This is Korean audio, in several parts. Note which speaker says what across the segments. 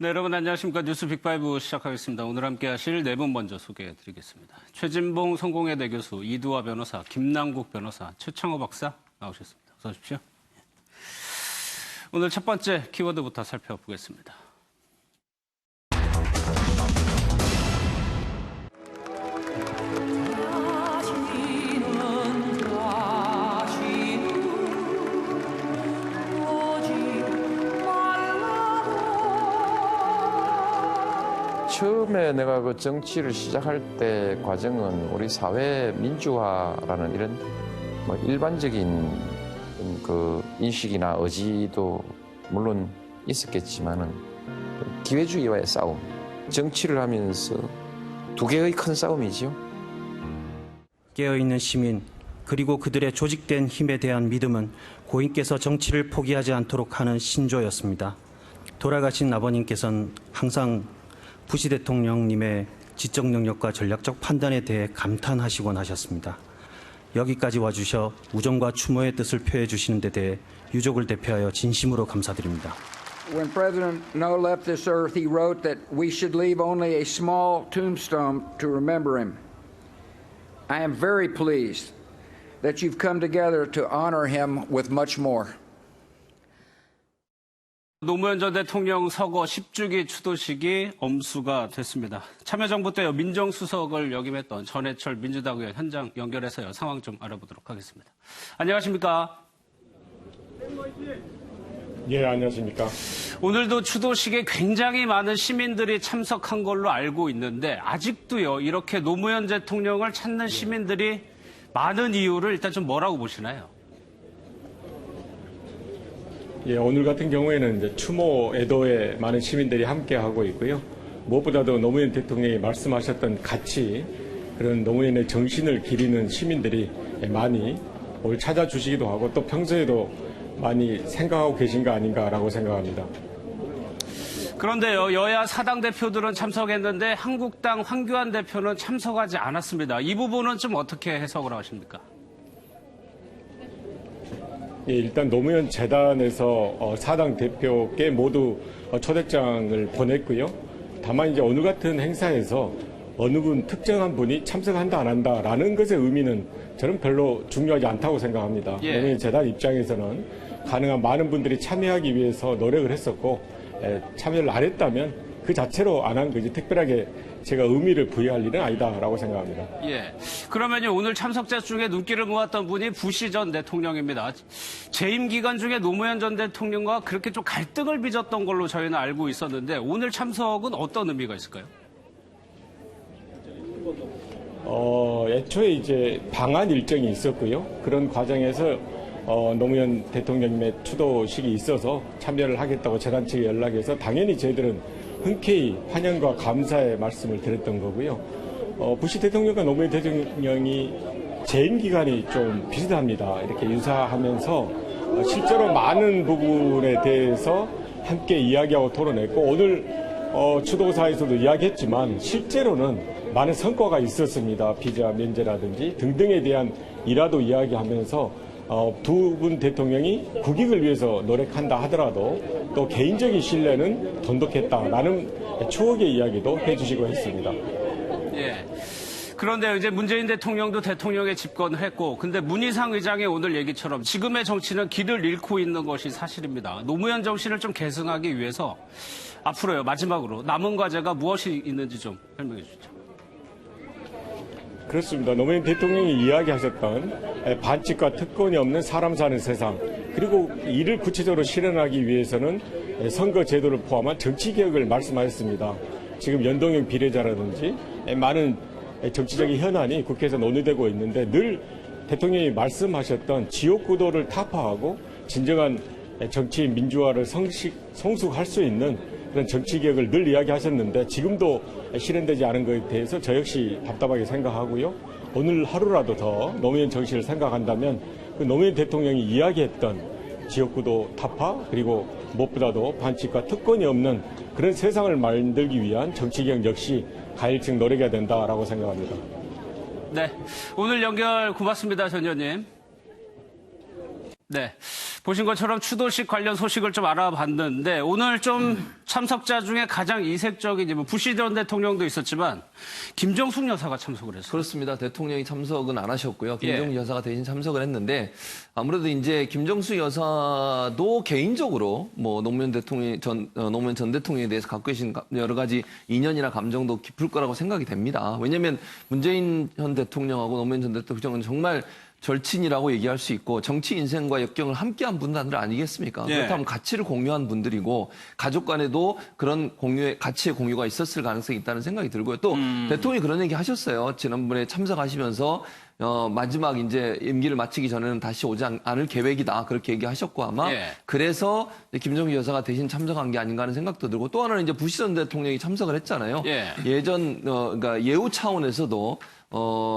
Speaker 1: 네, 여러분 안녕하십니까. 뉴스 빅5 시작하겠습니다. 오늘 함께 하실 네 분 먼저 소개해드리겠습니다. 최진봉 성공회대 교수, 이두화 변호사, 김남국 변호사, 최창호 박사 나오셨습니다. 어서 오십시오. 오늘 첫 번째 키워드부터 살펴보겠습니다.
Speaker 2: 처음에 내가 그 정치를 시작할 때 과정은 우리 사회 민주화라는 이런 뭐 일반적인 그 인식이나 의지도 물론 있었겠지만은 기회주의와의 싸움, 정치를 하면서 두 개의 큰 싸움이지요.
Speaker 3: 깨어있는 시민 그리고 그들의 조직된 힘에 대한 믿음은 고인께서 정치를 포기하지 않도록 하는 신조였습니다. 돌아가신 아버님께서는 항상 부시 대통령님의 지적 능력과 전략적 판단에 대해 감탄하시곤 하셨습니다. 여기까지 와주셔 우정과 추모의 뜻을 표해 주시는 데 대해 유족을 대표하여 진심으로 감사드립니다.
Speaker 4: When President No left this earth, he wrote that we should leave only a small tombstone to remember him. I am very pleased that you've come together to honor him with much more.
Speaker 1: 노무현 전 대통령 서거 10주기 추도식이 엄수가 됐습니다. 참여정부 때 민정수석을 역임했던 전해철 민주당 의원 현장 연결해서요. 상황 좀 알아보도록 하겠습니다. 안녕하십니까?
Speaker 5: 예, 안녕하십니까?
Speaker 1: 오늘도 추도식에 굉장히 많은 시민들이 참석한 걸로 알고 있는데 아직도요. 이렇게 노무현 대통령을 찾는 시민들이 많은 이유를 일단 좀 뭐라고 보시나요?
Speaker 5: 예, 오늘 같은 경우에는 이제 추모 애도에 많은 시민들이 함께하고 있고요. 무엇보다도 노무현 대통령이 말씀하셨던 가치, 그런 노무현의 정신을 기리는 시민들이 많이 오늘 찾아주시기도 하고 또 평소에도 많이 생각하고 계신 거 아닌가라고 생각합니다.
Speaker 1: 그런데요, 여야 사당 대표들은 참석했는데 한국당 황교안 대표는 참석하지 않았습니다. 이 부분은 좀 어떻게 해석을 하십니까?
Speaker 5: 예, 일단 노무현 재단에서 사당 대표께 모두 초대장을 보냈고요. 다만 이제 오늘 같은 행사에서 어느 분 특정한 분이 참석한다 안 한다라는 것의 의미는 저는 별로 중요하지 않다고 생각합니다.
Speaker 1: 예.
Speaker 5: 노무현 재단 입장에서는 가능한 많은 분들이 참여하기 위해서 노력을 했었고 참여를 안 했다면 그 자체로 안 한 거지 특별하게 제가 의미를 부여할 일은 아니다라고 생각합니다.
Speaker 1: 예. 그러면요, 오늘 참석자 중에 눈길을 모았던 분이 부시 전 대통령입니다. 재임 기간 중에 노무현 전 대통령과 그렇게 좀 갈등을 빚었던 걸로 저희는 알고 있었는데 오늘 참석은 어떤 의미가 있을까요?
Speaker 5: 애초에 이제 방한 일정이 있었고요. 그런 과정에서 노무현 대통령님의 추도식이 있어서 참여를 하겠다고 재단 측에 연락해서 당연히 저희들은 흔쾌히 환영과 감사의 말씀을 드렸던 거고요. 부시 대통령과 노무현 대통령이 재임 기간이 좀 비슷합니다. 이렇게 유사하면서 실제로 많은 부분에 대해서 함께 이야기하고 토론했고 오늘 추도사에서도 이야기했지만 실제로는 많은 성과가 있었습니다. 비자 면제라든지 등등에 대한 일화도 이야기하면서 두 분 대통령이 국익을 위해서 노력한다 하더라도 또 개인적인 신뢰는 돈독했다라는 추억의 이야기도 해주시고 했습니다.
Speaker 1: 예. 그런데 이제 문재인 대통령도 대통령에 집권을 했고, 근데 문희상 의장의 오늘 얘기처럼 지금의 정치는 길을 잃고 있는 것이 사실입니다. 노무현 정신을 좀 계승하기 위해서 앞으로요, 마지막으로 남은 과제가 무엇이 있는지 좀 설명해 주시죠.
Speaker 5: 그렇습니다. 노무현 대통령이 이야기하셨던 반칙과 특권이 없는 사람 사는 세상, 그리고 이를 구체적으로 실현하기 위해서는 선거 제도를 포함한 정치 개혁을 말씀하셨습니다. 지금 연동형 비례자라든지 많은 정치적인 현안이 국회에서 논의되고 있는데 늘 대통령이 말씀하셨던 지역구도를 타파하고 진정한 정치 민주화를 성숙할 수 있는 그런 정치 개혁을 늘 이야기하셨는데 지금도 실현되지 않은 것에 대해서 저 역시 답답하게 생각하고요. 오늘 하루라도 더 노무현 정신을 생각한다면 그 노무현 대통령이 이야기했던 지역구도 타파 그리고 무엇보다도 반칙과 특권이 없는 그런 세상을 만들기 위한 정치 개혁 역시 가일층 노력해야 된다라고 생각합니다.
Speaker 1: 네, 오늘 연결 고맙습니다, 전 의원님. 네. 보신 것처럼 추도식 관련 소식을 좀 알아봤는데 오늘 좀 참석자 중에 가장 이색적인 뭐 부시 전 대통령도 있었지만 김정숙 여사가 참석을 했어요.
Speaker 6: 그렇습니다. 대통령이 참석은 안 하셨고요. 김정숙
Speaker 1: 예.
Speaker 6: 여사가 대신 참석을 했는데 아무래도 이제 김정숙 여사도 개인적으로 뭐 노무현 전 대통령에 대해서 갖고 계신 여러 가지 인연이나 감정도 깊을 거라고 생각이 됩니다. 왜냐하면 문재인 현 대통령하고 노무현 전 대통령은 정말 절친이라고 얘기할 수 있고 정치 인생과 역경을 함께한 분들 아니겠습니까?
Speaker 1: 예.
Speaker 6: 그렇다면 가치를 공유한 분들이고 가족 간에도 그런 가치의 공유가 있었을 가능성이 있다는 생각이 들고요. 또 대통령이 그런 얘기 하셨어요. 지난번에 참석하시면서 마지막 이제 임기를 마치기 전에는 다시 오지 않을 계획이다. 그렇게 얘기하셨고 아마
Speaker 1: 예.
Speaker 6: 그래서 김정숙 여사가 대신 참석한 게 아닌가 하는 생각도 들고 또 하나는 이제 부시 전 대통령이 참석을 했잖아요.
Speaker 1: 예.
Speaker 6: 그러니까 예우 차원에서도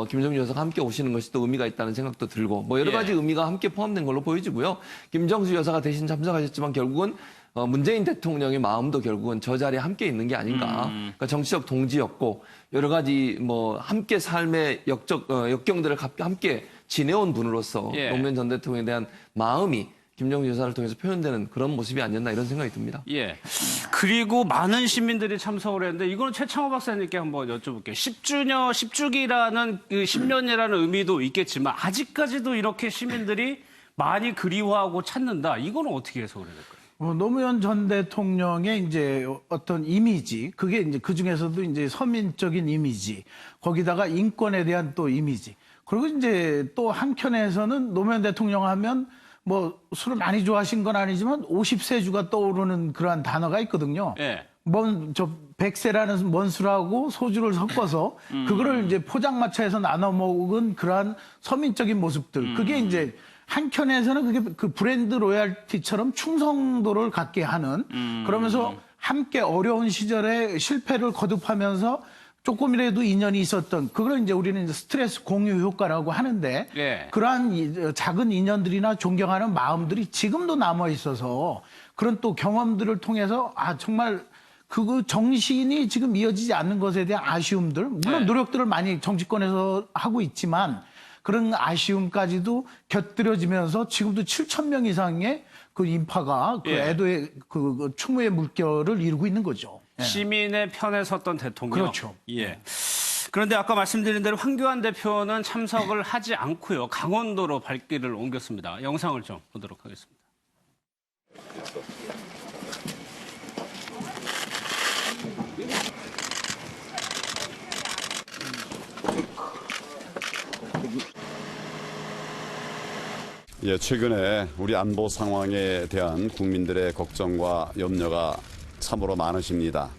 Speaker 6: 김정숙 여사가 함께 오시는 것이 또 의미가 있다는 생각도 들고 뭐 여러 가지
Speaker 1: 예.
Speaker 6: 의미가 함께 포함된 걸로 보여지고요. 김정숙 여사가 대신 참석하셨지만 결국은 문재인 대통령의 마음도 결국은 저 자리에 함께 있는 게 아닌가. 그러니까 정치적 동지였고 여러 가지 뭐 함께 삶의 역경들을 함께 지내온 분으로서
Speaker 1: 예.
Speaker 6: 노무현 전 대통령에 대한 마음이 김정숙 여사를 통해서 표현되는 그런 모습이 아니었나 이런 생각이 듭니다.
Speaker 1: 예. 그리고 많은 시민들이 참석을 했는데 이거는 최창호 박사님께 한번 여쭤볼게요. 10주기라는 그 10년이라는 의미도 있겠지만 아직까지도 이렇게 시민들이 많이 그리워하고 찾는다. 이거는 어떻게 해석을 해야 될까요?
Speaker 7: 노무현 전 대통령의 이제 어떤 이미지, 그게 이제 그 중에서도 이제 서민적인 이미지, 거기다가 인권에 대한 또 이미지. 그리고 이제 또 한켠에서는 노무현 대통령 하면 뭐 술을 많이 좋아하신 건 아니지만 50세주가 떠오르는 그러한 단어가 있거든요.
Speaker 1: 예.
Speaker 7: 백세라는 먼 술하고 소주를 섞어서 그거를 이제 포장마차에서 나눠 먹은 그러한 서민적인 모습들. 그게 이제 한켠에서는 그게 그 브랜드 로얄티처럼 충성도를 갖게 하는 그러면서 함께 어려운 시절에 실패를 거듭하면서 조금이라도 인연이 있었던 그걸 이제 우리는 이제 스트레스 공유 효과라고 하는데
Speaker 1: 예.
Speaker 7: 그러한 작은 인연들이나 존경하는 마음들이 지금도 남아 있어서 그런 또 경험들을 통해서 정말 그 정신이 지금 이어지지 않는 것에 대한 아쉬움들 물론
Speaker 1: 네.
Speaker 7: 노력들을 많이 정치권에서 하고 있지만 그런 아쉬움까지도 곁들여지면서 지금도 7천 명 이상의 그 인파가 그
Speaker 1: 예.
Speaker 7: 애도의 그 추모의 물결을 이루고 있는 거죠. 예.
Speaker 1: 시민의 편에 섰던 대통령.
Speaker 7: 그렇죠.
Speaker 1: 예. 그런데 아까 말씀드린 대로 황교안 대표는 참석을 하지 않고요. 강원도로 발길을 옮겼습니다. 영상을 좀 보도록 하겠습니다.
Speaker 8: 예, 최근에 우리 안보 상황에 대한 국민들의 걱정과 염려가 참으로 많으십니다.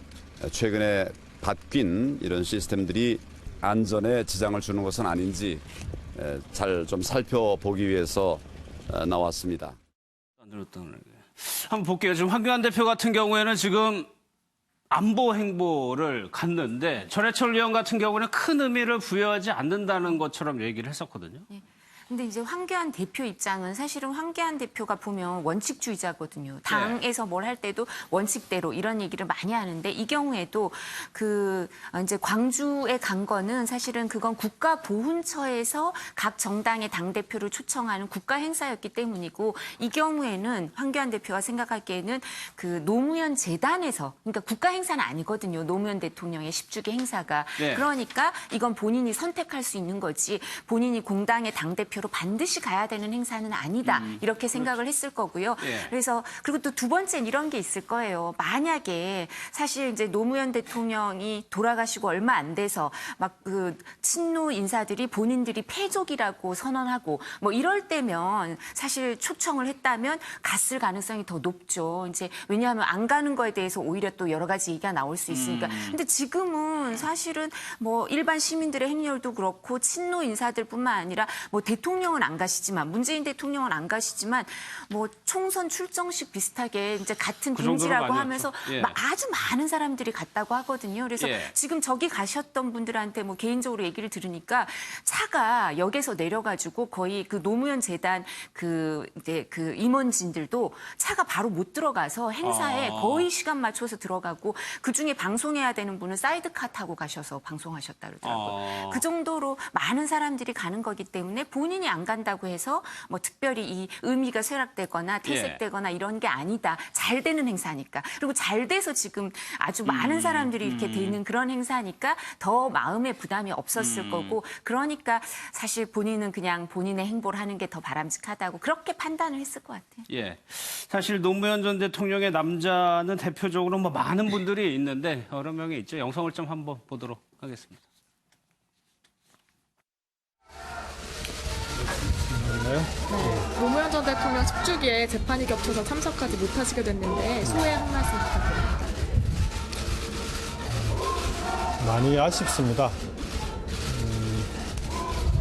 Speaker 8: 최근에 바뀐 이런 시스템들이 안전에 지장을 주는 것은 아닌지 잘 좀 살펴보기 위해서 나왔습니다.
Speaker 1: 안 들었던 게. 한번 볼게요. 지금 황교안 대표 같은 경우에는 지금 안보 행보를 갔는데 전해철 의원 같은 경우는 큰 의미를 부여하지 않는다는 것처럼 얘기를 했었거든요.
Speaker 9: 근데 이제 황교안 대표 입장은 사실은 황교안 대표가 보면 원칙주의자거든요. 당에서 뭘 할 때도 원칙대로 이런 얘기를 많이 하는데 이 경우에도 그 이제 광주에 간 거는 사실은 그건 국가보훈처에서 각 정당의 당대표를 초청하는 국가 행사였기 때문이고 이 경우에는 황교안 대표가 생각하기에는 그 노무현 재단에서 그러니까 국가 행사는 아니거든요. 노무현 대통령의 10주기 행사가.
Speaker 1: 네.
Speaker 9: 그러니까 이건 본인이 선택할 수 있는 거지 본인이 공당의 당대표로 반드시 가야 되는 행사는 아니다. 이렇게 생각을 했을 거고요.
Speaker 1: 예.
Speaker 9: 그래서 그리고 또 두 번째는 이런 게 있을 거예요. 만약에 사실 이제 노무현 대통령이 돌아가시고 얼마 안 돼서 막 그 친노 인사들이 본인들이 패족이라고 선언하고 뭐 이럴 때면 사실 초청을 했다면 갔을 가능성이 더 높죠. 이제 왜냐하면 안 가는 거에 대해서 오히려 또 여러 가지 얘기가 나올 수 있으니까. 근데 지금은 사실은 뭐 일반 시민들의 행렬도 그렇고 친노 인사들뿐만 아니라 뭐 대통령은 안 가시지만 문재인 대통령은 안 가시지만 뭐 총선 출정식 비슷하게 이제 같은
Speaker 1: 그 정도로
Speaker 9: 동지라고
Speaker 1: 많이
Speaker 9: 하면서
Speaker 1: 왔죠. 예.
Speaker 9: 아주 많은 사람들이 갔다고 하거든요. 그래서
Speaker 1: 예.
Speaker 9: 지금 저기 가셨던 분들한테 뭐 개인적으로 얘기를 들으니까 차가 역에서 내려가지고 거의 그 노무현 재단 그 이제 그 임원진들도 차가 바로 못 들어가서 행사에 거의 시간 맞춰서 들어가고 그 중에 방송해야 되는 분은 사이드카 타고 가셔서 방송하셨다 그러더라고요. 그 정도로 많은 사람들이 가는 거기 때문에 본인 본인이 안 간다고 해서 뭐 특별히 이 의미가 쇠락되거나 퇴색되거나 이런 게 아니다. 잘 되는 행사니까. 그리고 잘 돼서 지금 아주 많은 사람들이 이렇게 되는 그런 행사니까 더 마음의 부담이 없었을 거고 그러니까 사실 본인은 그냥 본인의 행보를 하는 게 더 바람직하다고 그렇게 판단을 했을 것 같아요.
Speaker 1: 예. 사실 노무현 전 대통령의 남자는 대표적으로 뭐 많은 분들이 있는데 여러 명이 있죠. 영상을 좀 한번 보도록 하겠습니다.
Speaker 10: 노무현 전 대통령 10주기에 재판이 겹쳐서 참석하지 못하시게 됐는데 소회 한 말씀 부탁드립니다.
Speaker 11: 많이 아쉽습니다.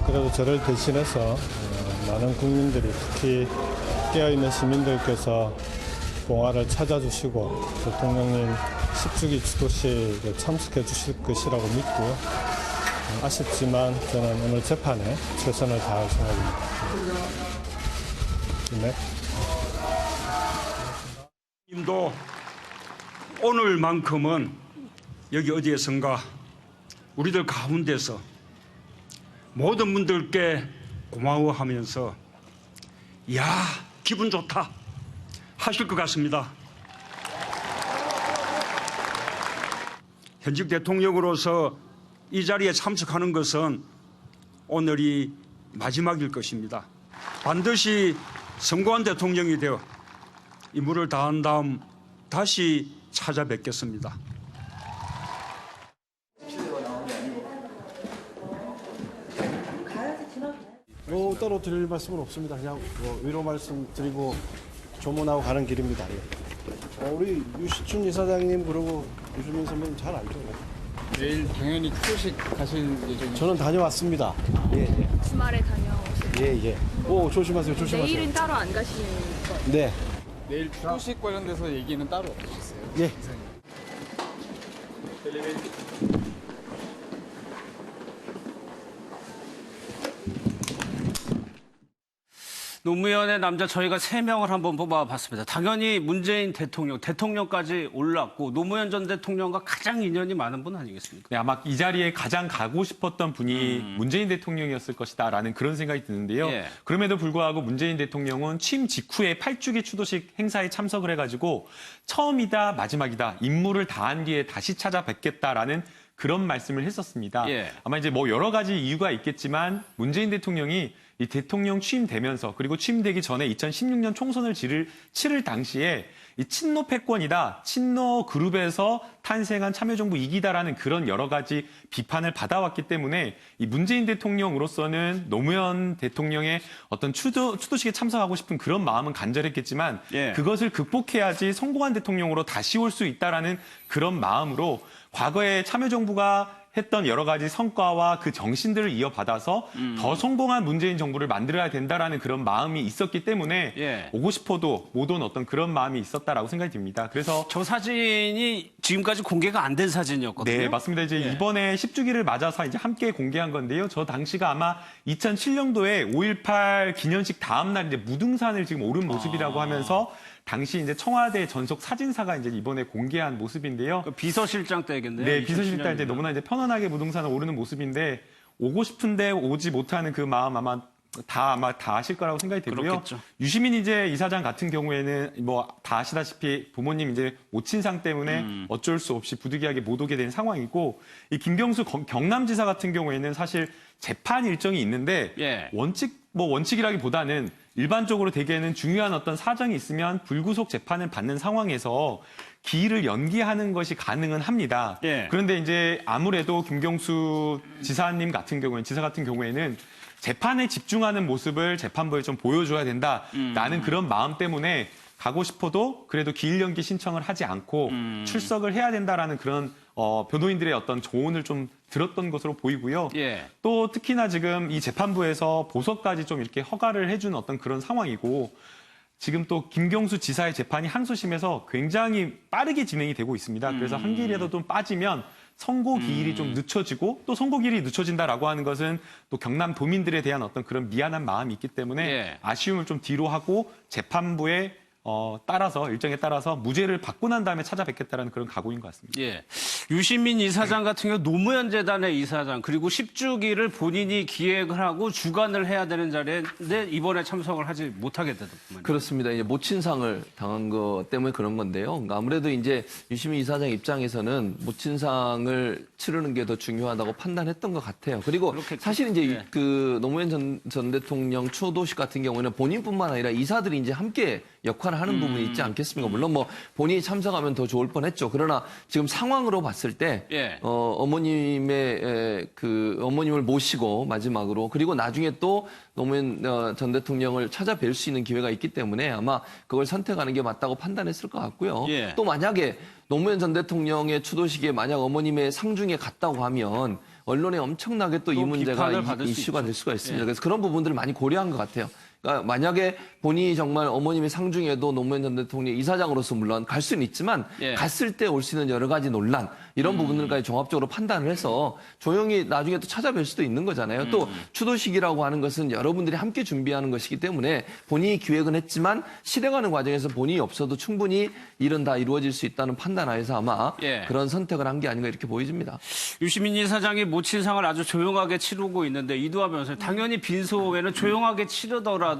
Speaker 11: 그래도 저를 대신해서 많은 국민들이 특히 깨어있는 시민들께서 봉화를 찾아주시고 대통령님 10주기 추도식에 참석해 주실 것이라고 믿고요. 아쉽지만 저는 오늘 재판에 최선을 다할 생각입니다. 네.
Speaker 12: 님도 오늘만큼은 여기 어디에선가 우리들 가운데서 모든 분들께 고마워하면서 야 기분 좋다 하실 것 같습니다. 현직 대통령으로서 이 자리에 참석하는 것은 오늘이 마지막일 것입니다. 반드시 성공한 대통령이 되어 임무를 다한 다음 다시 찾아뵙겠습니다.
Speaker 11: 따로 드릴 말씀은 없습니다. 그냥 위로 말씀 드리고 조문하고 가는 길입니다. 우리 유시춘 이사장님 그리고 유시민 선배님 잘 알죠?
Speaker 13: 내일 당연히 추도식 가실 예정이죠?
Speaker 11: 저는 다녀왔습니다. 예.
Speaker 10: 주말에 다녀오시고
Speaker 11: 예. 오, 조심하세요.
Speaker 10: 내일은 따로 안 가시는 거?
Speaker 11: 네.
Speaker 13: 내일 추도식 관련돼서 얘기는 따로 없으셨어요?
Speaker 11: 예.
Speaker 1: 노무현의 남자 저희가 3명을 한번 뽑아봤습니다. 당연히 문재인 대통령까지 올랐고 노무현 전 대통령과 가장 인연이 많은 분 아니겠습니까?
Speaker 14: 네, 아마 이 자리에 가장 가고 싶었던 분이 문재인 대통령이었을 것이다라는 그런 생각이 드는데요.
Speaker 1: 예.
Speaker 14: 그럼에도 불구하고 문재인 대통령은 취임 직후에 8주기 추도식 행사에 참석을 해가지고 처음이다 마지막이다 임무를 다한 뒤에 다시 찾아뵙겠다라는 그런 말씀을 했었습니다.
Speaker 1: 예.
Speaker 14: 아마 이제 뭐 여러 가지 이유가 있겠지만 문재인 대통령이 이 대통령 취임되면서 그리고 취임되기 전에 2016년 총선을 치를 당시에 이 친노 패권이다, 친노 그룹에서 탄생한 참여정부 이기다라는 그런 여러 가지 비판을 받아왔기 때문에 이 문재인 대통령으로서는 노무현 대통령의 어떤 추도식에 참석하고 싶은 그런 마음은 간절했겠지만
Speaker 1: 예.
Speaker 14: 그것을 극복해야지 성공한 대통령으로 다시 올 수 있다라는 그런 마음으로 과거에 참여정부가 했던 여러 가지 성과와 그 정신들을 이어받아서 더 성공한 문재인 정부를 만들어야 된다라는 그런 마음이 있었기 때문에
Speaker 1: 예.
Speaker 14: 오고 싶어도 못 온 어떤 그런 마음이 있었다라고 생각이 듭니다. 그래서
Speaker 1: 저 사진이 지금까지 공개가 안 된 사진이었거든요.
Speaker 14: 네, 맞습니다. 이제
Speaker 1: 예.
Speaker 14: 이번에 10주기를 맞아서 이제 함께 공개한 건데요. 저 당시가 아마 2007년도에 5.18 기념식 다음 날 이제 무등산을 지금 오른 모습이라고 하면서 당시 이제 청와대 전속 사진사가 이제 이번에 공개한 모습인데요.
Speaker 1: 그 비서실장 때겠네요.
Speaker 14: 네, 비서실장 때
Speaker 1: 2007년이면.
Speaker 14: 너무나 이제 편안하게 무등산을 오르는 모습인데 오고 싶은데 오지 못하는 그 마음 아마 다 아실 거라고 생각이 되고요.
Speaker 1: 그렇겠죠.
Speaker 14: 유시민 이제 이사장 같은 경우에는 뭐 다 아시다시피 부모님 이제 모친상 때문에 어쩔 수 없이 부득이하게 못 오게 된 상황이고 이 김경수 경남지사 같은 경우에는 사실 재판 일정이 있는데
Speaker 1: 예.
Speaker 14: 원칙이라기보다는 일반적으로 대개는 중요한 어떤 사정이 있으면 불구속 재판을 받는 상황에서 기일을 연기하는 것이 가능은 합니다.
Speaker 1: 예.
Speaker 14: 그런데 이제 아무래도 김경수 지사 같은 경우에는 재판에 집중하는 모습을 재판부에 좀 보여줘야 된다라는 그런 마음 때문에 가고 싶어도 그래도 기일 연기 신청을 하지 않고 출석을 해야 된다라는 그런 변호인들의 어떤 조언을 좀 들었던 것으로 보이고요.
Speaker 1: 예.
Speaker 14: 또 특히나 지금 이 재판부에서 보석까지 좀 이렇게 허가를 해준 어떤 그런 상황이고 지금 또 김경수 지사의 재판이 항소심에서 굉장히 빠르게 진행이 되고 있습니다. 그래서 한 길이라도 좀 빠지면 선고 기일이 좀 늦춰지고 또 선고 기일이 늦춰진다라고 하는 것은 또 경남 도민들에 대한 어떤 그런 미안한 마음이 있기 때문에
Speaker 1: 예.
Speaker 14: 아쉬움을 좀 뒤로 하고 재판부의 일정에 따라서 무죄를 받고 난 다음에 찾아뵙겠다는 그런 각오인 것 같습니다.
Speaker 1: 예. 유시민 이사장 같은 경우 노무현 재단의 이사장 그리고 10주기를 본인이 기획을 하고 주관을 해야 되는 자리인데 이번에 참석을 하지 못하게 되더군요.
Speaker 6: 그렇습니다. 이제 모친상을 당한 것 때문에 그런 건데요. 그러니까 아무래도 이제 유시민 이사장 입장에서는 모친상을 치르는 게 더 중요하다고 판단했던 것 같아요. 그리고 사실 이제 그 노무현 전 대통령 추도식 같은 경우에는 본인뿐만 아니라 이사들이 이제 함께 역할을 하는 부분이 있지 않겠습니까? 물론 뭐 본인이 참석하면 더 좋을 뻔했죠. 그러나 지금 상황으로 봤을 때 어머님의 어머님을 모시고 마지막으로 그리고 나중에 또 노무현 전 대통령을 찾아뵐 수 있는 기회가 있기 때문에 아마 그걸 선택하는 게 맞다고 판단했을 것 같고요. 또 만약에 노무현 전 대통령의 추도식에 만약 어머님의 상중에 갔다고 하면 언론에 엄청나게 또 이 문제가 이슈가 될 수가 있습니다. 그래서 그런 부분들을 많이 고려한 것 같아요. 그러니까 만약에 본인이 정말 어머님의 상중에도 노무현 전 대통령 이사장으로서 물론 갈 수는 있지만 갔을 때 올 수 있는 여러 가지 논란 이런 부분들까지 종합적으로 판단을 해서 조용히 나중에 또 찾아뵐 수도 있는 거잖아요. 또 추도식이라고 하는 것은 여러분들이 함께 준비하는 것이기 때문에 본인이 기획은 했지만 실행하는 과정에서 본인이 없어도 충분히 일은 다 이루어질 수 있다는 판단 하에서 아마 그런 선택을 한 게 아닌가 이렇게 보여집니다.
Speaker 1: 유시민 이사장이 모친상을 아주 조용하게 치르고 있는데 이두화 변호사님 당연히 빈소회는 조용하게 치르더라도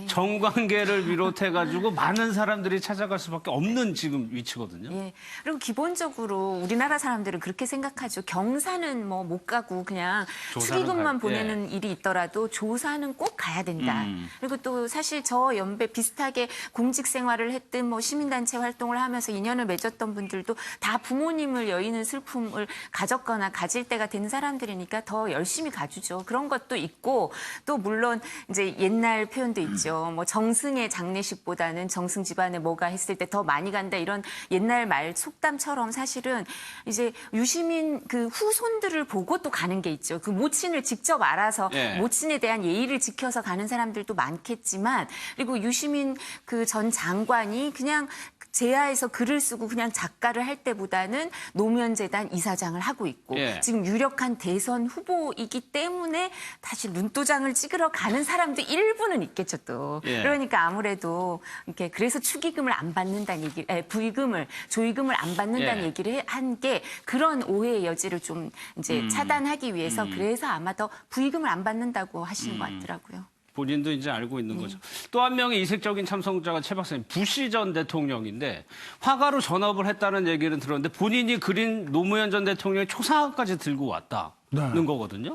Speaker 1: 정관계를 비롯해가지고 많은 사람들이 찾아갈 수밖에 없는 지금 위치거든요.
Speaker 9: 예. 그리고 기본적으로 우리나라 사람들은 그렇게 생각하죠. 경사는 뭐 못 가고 그냥 축의금만 보내는 일이 있더라도 조사는 꼭 가야 된다. 그리고 또 사실 저 연배 비슷하게 공직 생활을 했든 뭐 시민단체 활동을 하면서 인연을 맺었던 분들도 다 부모님을 여의는 슬픔을 가졌거나 가질 때가 된 사람들이니까 더 열심히 가주죠. 그런 것도 있고 또 물론 이제 옛날 표현도 있죠. 뭐 정승의 장례식보다는 정승 집안에 뭐가 했을 때 더 많이 간다 이런 옛날 말 속담처럼 사실은 이제 유시민 그 후손들을 보고 또 가는 게 있죠. 그 모친을 직접 알아서 모친에 대한 예의를 지켜서 가는 사람들도 많겠지만 그리고 유시민 그 전 장관이 그냥 제야에서 글을 쓰고 그냥 작가를 할 때보다는 노무현재단 이사장을 하고 있고 지금 유력한 대선 후보이기 때문에 다시 눈도장을 찍으러 가는 사람도 일부는 있겠죠 또. 그러니까 아무래도 이렇게 그래서 축의금을 안 받는다는 얘기, 부의금을 조의금을 안 받는다는 얘기를 한 게 그런 오해의 여지를 좀 이제 차단하기 위해서 그래서 아마 더 부의금을 안 받는다고 하시는 것 같더라고요.
Speaker 1: 본인도 이제 알고 있는 거죠. 또 한 명의 이색적인 참석자가 최 박사님, 부시 전 대통령인데 화가로 전업을 했다는 얘기를 들었는데 본인이 그린 노무현 전 대통령의 초상화까지 들고 왔다는 거거든요.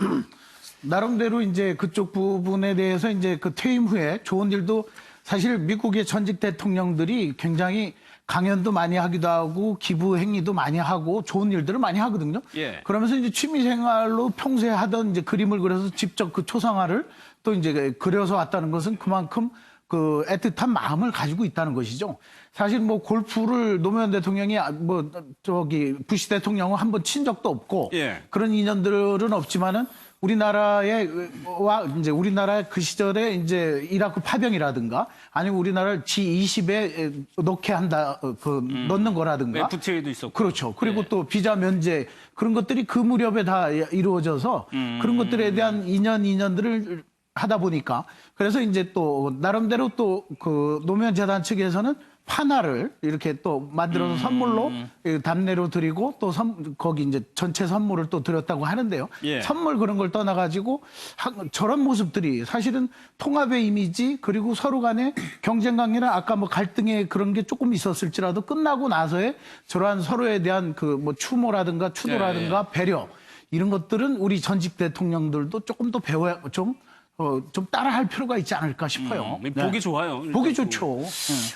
Speaker 7: 나름대로 이제 그쪽 부분에 대해서 이제 그 퇴임 후에 좋은 일도 사실 미국의 전직 대통령들이 굉장히 강연도 많이 하기도 하고 기부 행위도 많이 하고 좋은 일들을 많이 하거든요. 그러면서 이제 취미 생활로 평소에 하던 이제 그림을 그려서 직접 그 초상화를 또 이제 그려서 왔다는 것은 그만큼 그 애틋한 마음을 가지고 있다는 것이죠. 사실 뭐 골프를 노무현 대통령이 뭐 저기 부시 대통령은 한번 친 적도 없고 그런 인연들은 없지만은 우리나라의 그 시절에 이제 이라크 파병이라든가 아니면 우리나라를 G20에 넣게 한다, 넣는 거라든가.
Speaker 1: FTA도 있었고.
Speaker 7: 그렇죠. 그리고 또 비자 면제 그런 것들이 그 무렵에 다 이루어져서 그런 것들에 대한 인연들을 하다 보니까 그래서 이제 또 나름대로 또 그 노무현 재단 측에서는 판화를 이렇게 또 만들어서 선물로 답례로 드리고 또 거기 이제 전체 선물을 또 드렸다고 하는데요. 선물 그런 걸 떠나가지고 저런 모습들이 사실은 통합의 이미지 그리고 서로 간의 경쟁 관계나 아까 뭐 갈등의 그런 게 조금 있었을지라도 끝나고 나서의 저러한 서로에 대한 그 뭐 추모라든가 추도라든가 배려 이런 것들은 우리 전직 대통령들도 조금 더 배워야 좀 따라할 필요가 있지 않을까 싶어요.
Speaker 1: 보기 좋아요.
Speaker 7: 보기 좋죠.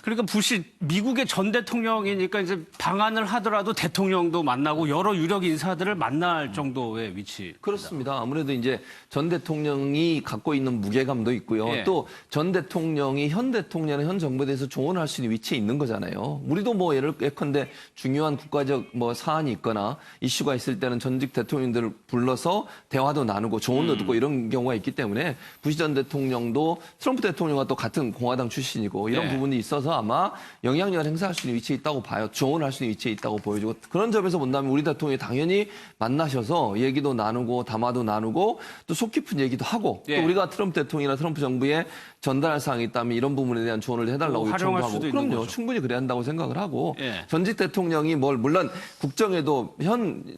Speaker 1: 그러니까 부시 미국의 전 대통령이니까 이제 방한을 하더라도 대통령도 만나고 여러 유력 인사들을 만날 정도의 위치.
Speaker 6: 그렇습니다. 아무래도 이제 전 대통령이 갖고 있는 무게감도 있고요. 또 전 대통령이 현 대통령은 현 정부에 대해서 조언할 수 있는 위치에 있는 거잖아요. 우리도 뭐 예컨대 중요한 국가적 뭐 사안이 있거나 이슈가 있을 때는 전직 대통령들을 불러서 대화도 나누고 조언도 듣고 이런 경우가 있기 때문에 부시 전 대통령도 트럼프 대통령과 또 같은 공화당 출신이고 이런 부분이 있어서 아마 영향력을 행사할 수 있는 위치에 있다고 봐요. 조언할 수 있는 위치에 있다고 보여지고 그런 점에서 본다면 우리 대통령이 당연히 만나셔서 얘기도 나누고 담화도 나누고 또 속 깊은 얘기도 하고 또 우리가 트럼프 대통령이나 트럼프 정부의 전달할 사항이 있다면 이런 부분에 대한 조언을 해달라고
Speaker 1: 활용할
Speaker 6: 요청도
Speaker 1: 수도
Speaker 6: 하고
Speaker 1: 있는
Speaker 6: 그럼요.
Speaker 1: 거죠.
Speaker 6: 충분히 그래야 한다고 생각을 하고
Speaker 1: 예.
Speaker 6: 전직 대통령이 물론 국정에도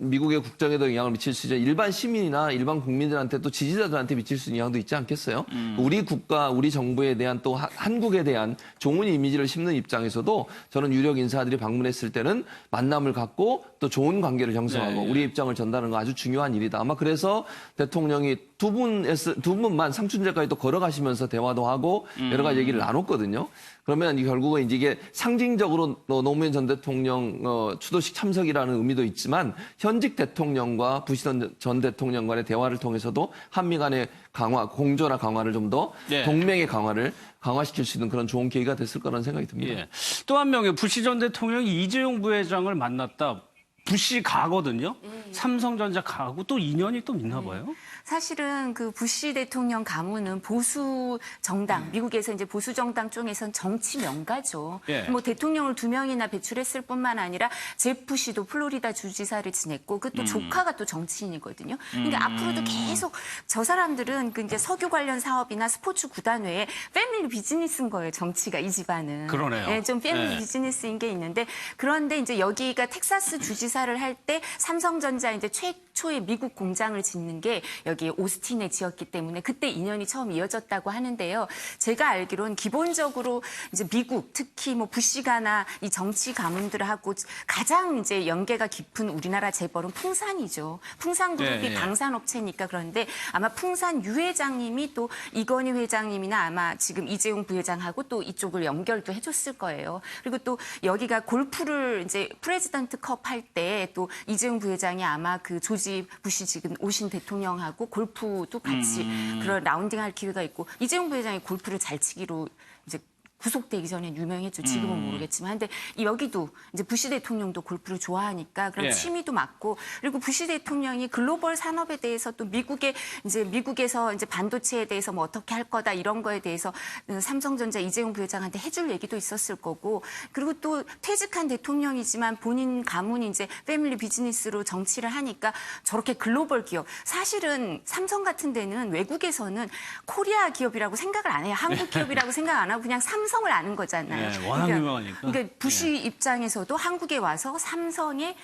Speaker 6: 미국의 국정에도 영향을 미칠 수 있죠. 일반 시민이나 일반 국민들한테 또 지지자들한테 미칠 수 있는 영향도 있지 않겠어요? 우리 국가, 우리 정부에 대한 또 한국에 대한 좋은 이미지를 심는 입장에서도 저는 유력 인사들이 방문했을 때는 만남을 갖고 또 좋은 관계를 형성하고
Speaker 1: 네,
Speaker 6: 우리 입장을 전달하는 거 아주 중요한 일이다. 아마 그래서 대통령이 두 분만 상춘제까지 또 걸어가시면서 대화도 하고 여러 가지 얘기를 나눴거든요. 그러면 결국은 이게 상징적으로 노무현 전 대통령 추도식 참석이라는 의미도 있지만 현직 대통령과 부시 전 대통령 간의 대화를 통해서도 한미 간의 공조나 강화를 좀 더
Speaker 1: 네.
Speaker 6: 동맹의 강화를 강화시킬 수 있는 그런 좋은 계기가 됐을 거라는 생각이 듭니다.
Speaker 1: 예. 또 한 명의 부시 전 대통령이 이재용 부회장을 만났다. 부시 가거든요. 삼성전자 가고 또 인연이 또 있나 봐요.
Speaker 9: 사실은 그 부시 대통령 가문은 보수 정당, 미국에서 이제 보수 정당 쪽에선 정치 명가죠.
Speaker 1: 예.
Speaker 9: 뭐 대통령을 2명이나 배출했을 뿐만 아니라 제프 부시도 플로리다 주지사를 지냈고 그 또 조카가 또 정치인이거든요. 그러니까 앞으로도 계속 저 사람들은 그 이제 석유 관련 사업이나 스포츠 구단 외에 패밀리 비즈니스인 거예요. 정치가 이 집안은.
Speaker 1: 그러네요.
Speaker 9: 네, 좀 패밀리
Speaker 1: 예.
Speaker 9: 비즈니스인 게 있는데 그런데 이제 여기가 텍사스 주지사를 할 때 삼성전자 이제 최초의 미국 공장을 짓는 게 여기 오스틴에 지었기 때문에 그때 인연이 처음 이어졌다고 하는데요. 제가 알기로는 기본적으로 이제 미국 특히 뭐 부시가나 이 정치 가문들하고 가장 이제 연계가 깊은 우리나라 재벌은 풍산이죠. 풍산그룹이
Speaker 1: 예, 예.
Speaker 9: 방산업체니까 그런데 아마 풍산 유 회장님이 또 이건희 회장님이나 아마 지금 이재용 부회장하고 또 이쪽을 연결도 해줬을 거예요. 그리고 또 여기가 골프를 이제 프레지던트 컵 할 때 또 이재용 부회장이 아마 그 조지 부시 지금 오신 대통령하고 골프도 같이 그런 라운딩 할 기회가 있고 이재용 부회장이 골프를 잘 치기로 이제 구속되기 전에 유명했죠. 지금은 모르겠지만. 근데 여기도 이제 부시 대통령도 골프를 좋아하니까 그런
Speaker 1: 예.
Speaker 9: 취미도 맞고 그리고 부시 대통령이 글로벌 산업에 대해서 또 미국에서 이제 반도체에 대해서 뭐 어떻게 할 거다 이런 거에 대해서 삼성전자 이재용 부회장한테 해줄 얘기도 있었을 거고 그리고 또 퇴직한 대통령이지만 본인 가문이 이제 패밀리 비즈니스로 정치를 하니까 저렇게 글로벌 기업 사실은 삼성 같은 데는 외국에서는 코리아 기업이라고 생각을 안 해요. 한국 기업이라고 생각 안 하고 그냥 삼성을 아는 거잖아요.
Speaker 1: 네, 워낙 유명하니까.
Speaker 9: 그러니까 부시 입장에서도 한국에 와서 삼성의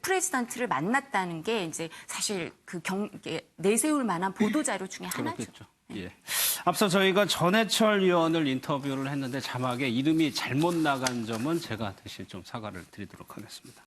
Speaker 9: 프레지던트를 만났다는 게 이제 사실 내세울 만한 보도 자료 중에 하나죠.
Speaker 1: 그렇겠죠. 예. 앞서 저희가 전해철 의원을 인터뷰를 했는데 자막에 이름이 잘못 나간 점은 제가 대신 좀 사과를 드리도록 하겠습니다.